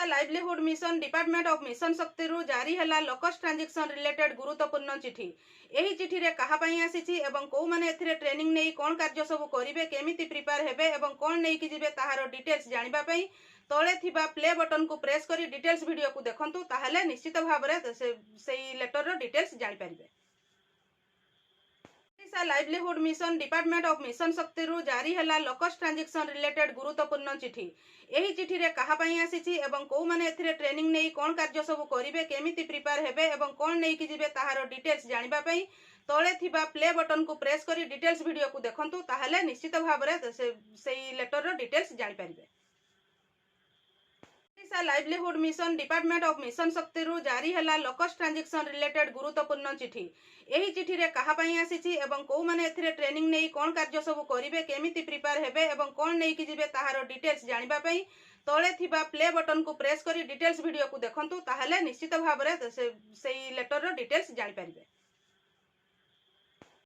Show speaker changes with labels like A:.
A: Livelihood mission department of mission Shakti जारी है locus transaction related गुरुत्वपूर्ण चिठी। यही चिठी रे कहा आसी एवं कौ माने एथिरे ट्रेनिंग नहीं कौन कार्य सब करेंगे केमिति प्रिपेयर हेबे एवं कौन नहीं कि जिबे ताहार डिटेल्स जानिबा पई तले थिबा प्ले बटन को प्रेस करी डिटेल्स वीडियो को देखंतु ताहले निश्चित भाव में से लेटर रो डिटेल्स जानि परिबे। Livelihood mission department of mission Shakti जारी है लोकस ट्रांजेक्शन रिलेटेड गुरुत्वपूर्ण चिठी। यही चिठी रे कहा आसी एवं कौ माने एथिरे ट्रेनिंग नहीं कौन कार्य सब करेंगे केमिति प्रिपेयर हेबे एवं कौन नहीं कि जिबे ताहार डिटेल्स जानिबा पई तले थिबा प्ले बटन को प्रेस करी डिटेल्स वीडियो को देखंतु ताहले निश्चित भाव में से लेटर रो डिटेल्स जानि परिबे। Livelihood mission department of mission Shakti जारी है लोकस ट्रांजेक्शन रिलेटेड गुरुत्वपूर्ण चिठी। यही चिठी रे कहा आसी एवं कौ माने एथिरे ट्रेनिंग नहीं कौन कार्य सब करेंगे केमिति प्रिपेयर हेबे एवं कौन नहीं कि जिबे ताहार डिटेल्स जानिबा पई तले थिबा प्ले बटन को प्रेस करी डिटेल्स वीडियो को देखंतु ताहले निश्चित भाव में से लेटर रो डिटेल्स जानि परिबे।